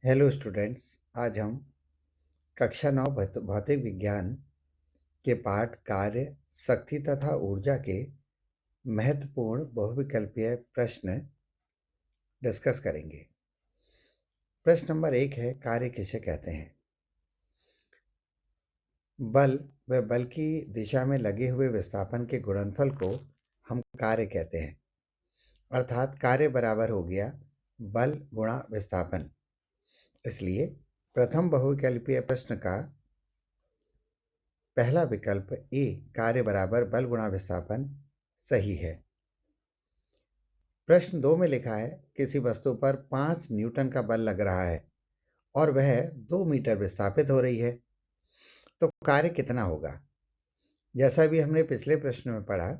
Hello students. आज हम कक्षा 9 भौतिक विज्ञान के पाठ कार्य, शक्ति तथा ऊर्जा के महत्वपूर्ण बहुविकल्पीय प्रश्न डिस्कस करेंगे। प्रश्न नंबर 1 है, कार्य किसे कहते हैं? बल व बल की दिशा में लगे हुए विस्थापन के गुणनफल को हम कार्य कहते हैं। अर्थात कार्य बराबर हो गया बल गुणा विस्थापन। इसलिए प्रथम बहुविकल्पीय प्रश्न का पहला विकल्प ए, कार्य बराबर बल गुणा विस्थापन, सही है। प्रश्न 2 में लिखा है, किसी वस्तु पर 5 न्यूटन का बल लग रहा है और वह 2 मीटर विस्थापित हो रही है, तो कार्य कितना होगा? जैसा भी हमने पिछले प्रश्न में पढ़ा,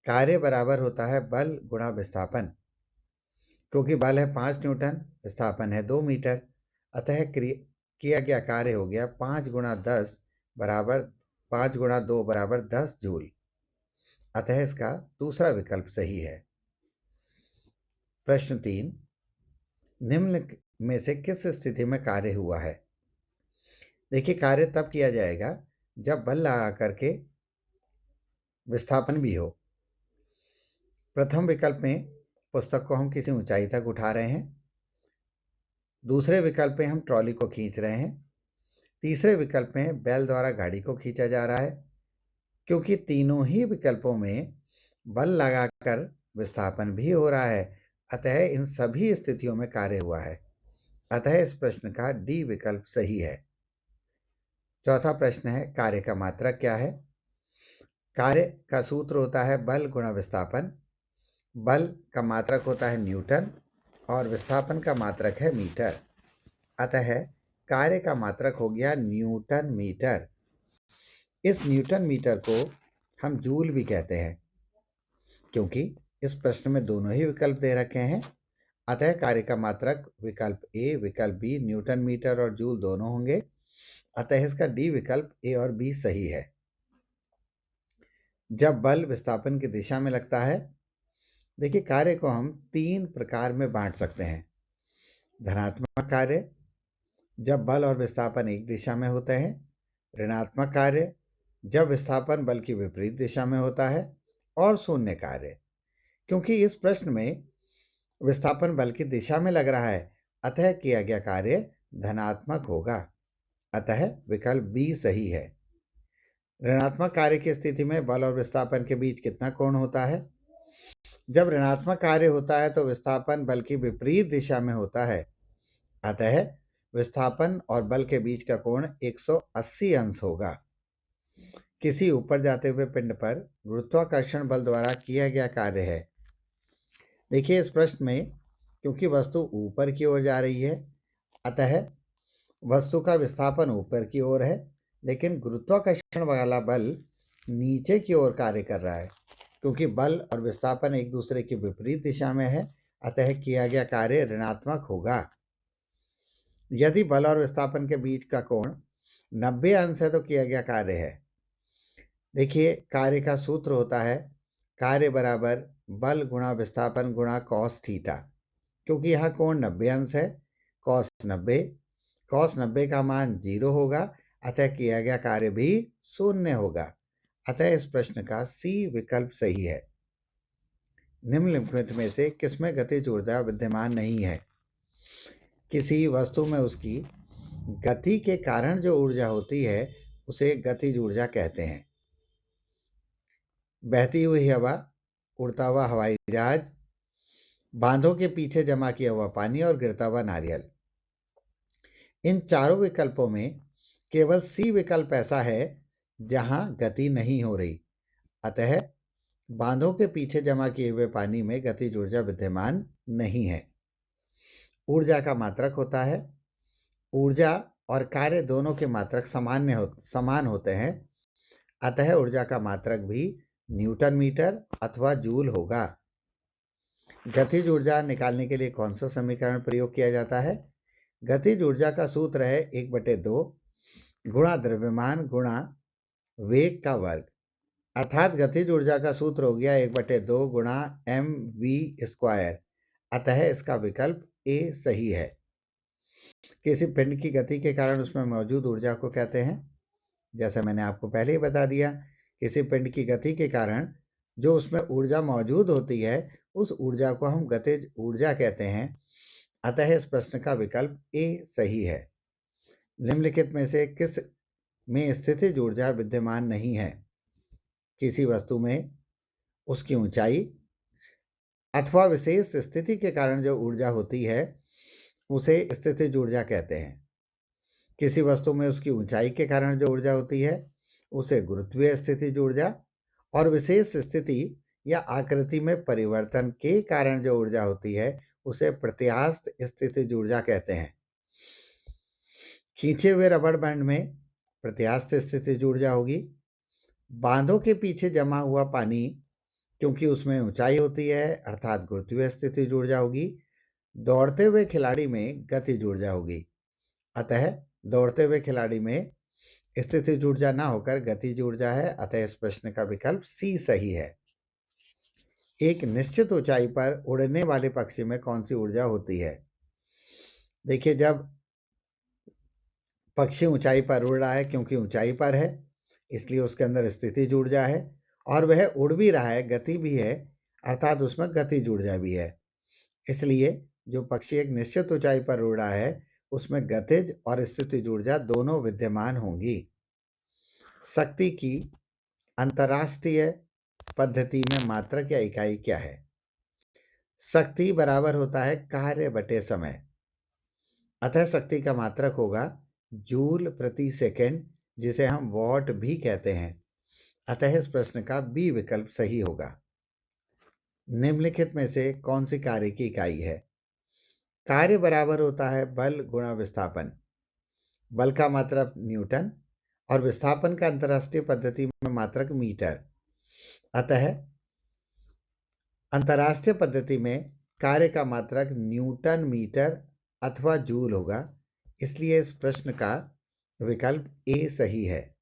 कार्य बराबर होता है बल गुणा विस्थापन। क्योंकि बल है 5 न्यूटन, विस्थापन है 2 मीटर, अतः किया गया कार्य हो गया 5 गुणा 10 बराबर 5 गुणा 2 बराबर 10 जूल। अतः इसका दूसरा विकल्प सही है। प्रश्न 3, निम्न में से किस स्थिति में कार्य हुआ है? देखिए, कार्य तब किया जाएगा जब बल लगा करके विस्थापन भी हो। प्रथम विकल्प में पुस्तक को हम किसी ऊंचाई तक उठा रहे हैं। दूसरे विकल्प में हम ट्रॉली को खींच रहे हैं। तीसरे विकल्प में बैल द्वारा गाड़ी को खींचा जा रहा है। क्योंकि तीनों ही विकल्पों में बल लगाकर विस्थापन भी हो रहा है, अतः इन सभी स्थितियों में कार्य हुआ है। अतः इस प्रश्न का डी विकल्प सही है। चौथा प्रश्न है, कार्य का मात्रक क्या है? कार्य का सूत्र होता है बल गुणा विस्थापन। बल का मात्रक होता है न्यूटन और विस्थापन का मात्रक है मीटर। अतः कार्य का मात्रक हो गया न्यूटन मीटर। इस न्यूटन मीटर को हम जूल भी कहते हैं, क्योंकि इस प्रश्न में दोनों ही विकल्प दे रखे हैं। अतः कार्य का मात्रक विकल्प ए, विकल्प बी न्यूटन मीटर और जूल दोनों होंगे। अतः इसका डी विकल्प ए और बी सही है। जब बल विस्थापन की दिशा में लगता है, देखिए, कार्य को हम 3 प्रकार में बांट सकते हैं। धनात्मक कार्य, जब बल और विस्थापन एक दिशा में होते हैं। ऋणात्मक कार्य, जब विस्थापन बल की विपरीत दिशा में होता है। और शून्य कार्य। क्योंकि इस प्रश्न में विस्थापन बल की दिशा में लग रहा है, अतः किया गया कार्य धनात्मक होगा। अतः विकल्प बी सही है। ऋणात्मक कार्य की स्थिति में बल और विस्थापन के बीच कितना कोण होता है? जब ऋणात्मक कार्य होता है तो विस्थापन बल की विपरीत दिशा में होता है, अतः विस्थापन और बल के बीच का कोण 180 अंश होगा। किसी ऊपर जाते हुए पिंड पर गुरुत्वाकर्षण बल द्वारा किया गया कार्य है। देखिए, इस प्रश्न में क्योंकि वस्तु ऊपर की ओर जा रही है, अतः वस्तु का विस्थापन ऊपर की ओर है, लेकिन गुरुत्वाकर्षण वाला बल नीचे की ओर कार्य कर रहा है। क्योंकि बल और विस्थापन एक दूसरे की विपरीत दिशा में है, अतः किया गया कार्य ऋणात्मक होगा। यदि बल और विस्थापन के बीच का कोण 90 अंश है तो किया गया कार्य है। देखिए, कार्य का सूत्र होता है कार्य बराबर बल गुणा विस्थापन गुणा कॉस थीटा। क्योंकि यहाँ कोण 90 अंश है, कॉस 90 का मान 0 होगा, अतः किया गया कार्य भी 0 होगा। अतः इस प्रश्न का सी विकल्प सही है। निम्नलिखित में से किसमें गतिज ऊर्जा विद्यमान नहीं है? किसी वस्तु में उसकी गति के कारण जो ऊर्जा होती है उसे गतिज ऊर्जा कहते हैं। बहती हुई हवा, उड़ता हुआ हवाई जहाज, बांधों के पीछे जमा किया हुआ पानी और गिरता हुआ नारियल। इन चारों विकल्पों में केवल सी विकल्प ऐसा है जहां गति नहीं हो रही। अतः बांधों के पीछे जमा किए हुए पानी में गतिज ऊर्जा विद्यमान नहीं है। ऊर्जा का मात्रक होता है, ऊर्जा और कार्य दोनों के मात्रक समान होते हैं, अतः ऊर्जा का मात्रक भी न्यूटन मीटर अथवा जूल होगा। गतिज ऊर्जा निकालने के लिए कौन सा समीकरण प्रयोग किया जाता है? गतिज ऊर्जा का सूत्र है 1/2 गुणा द्रव्यमान गुणा वेग का वर्ग। अर्थात गतिज ऊर्जा का सूत्र हो गया 1/2 गुणा mv²। अतः इसका विकल्प ए सही है। किसी पिंड की गति के कारण उसमें मौजूद ऊर्जा को कहते हैं, जैसे मैंने आपको पहले ही बता दिया, किसी पिंड की गति के कारण जो उसमें ऊर्जा मौजूद होती है उस ऊर्जा को हम गतिज ऊर्जा कहते हैं। अतः इस प्रश्न का विकल्प ए सही है। निम्नलिखित में से किस में स्थितिज ऊर्जा विद्यमान नहीं है? किसी वस्तु में उसकी ऊंचाई अथवा विशेष स्थिति के कारण जो ऊर्जा होती है उसे स्थितिज ऊर्जा कहते हैं। किसी वस्तु में उसकी ऊंचाई के कारण जो ऊर्जा होती है उसे गुरुत्वीय स्थितिज ऊर्जा, और विशेष स्थिति या आकृति में परिवर्तन के कारण जो ऊर्जा होती है उसे प्रत्यास्थ स्थितिज ऊर्जा कहते हैं। खींचे हुए रबड़ बैंड में प्रत्यास्थ स्थितिज ऊर्जा होगी। बांधों के पीछे जमा हुआ पानी, क्योंकि उसमें ऊंचाई होती है, अर्थात गुरुत्वीय स्थितिज ऊर्जा होगी। दौड़ते हुए खिलाड़ी में गतिज ऊर्जा होगी। अतः दौड़ते हुए खिलाड़ी में स्थितिज ऊर्जा ना होकर गतिज ऊर्जा है। अतः इस प्रश्न का विकल्प सी सही है। एक निश्चित ऊंचाई पर उड़ने वाले पक्षी में कौन सी ऊर्जा होती है? देखिए, जब पक्षी ऊंचाई पर उड़ रहा है, क्योंकि ऊंचाई पर है इसलिए उसके अंदर स्थितिज ऊर्जा है, और वह उड़ भी रहा है, गति भी है, अर्थात उसमें गतिज ऊर्जा भी है। इसलिए जो पक्षी एक निश्चित ऊंचाई पर उड़ रहा है उसमें गतिज और स्थितिज ऊर्जा दोनों विद्यमान होंगी। शक्ति की अंतरराष्ट्रीय पद्धति में मात्रक या इकाई क्या है? शक्ति बराबर होता है कार्य बटे समय। अतः शक्ति का मात्रक होगा जूल प्रति सेकंड, जिसे हम वॉट भी कहते हैं। अतः इस प्रश्न का बी विकल्प सही होगा। निम्नलिखित में से कौन सी कार्य की इकाई है? कार्य बराबर होता है बल गुणा विस्थापन। बल का मात्रक न्यूटन और विस्थापन का अंतरराष्ट्रीय पद्धति में मात्रक मीटर। अतः अंतरराष्ट्रीय पद्धति में कार्य का मात्रक न्यूटन मीटर अथवा जूल होगा। इसलिए इस प्रश्न का विकल्प ए सही है।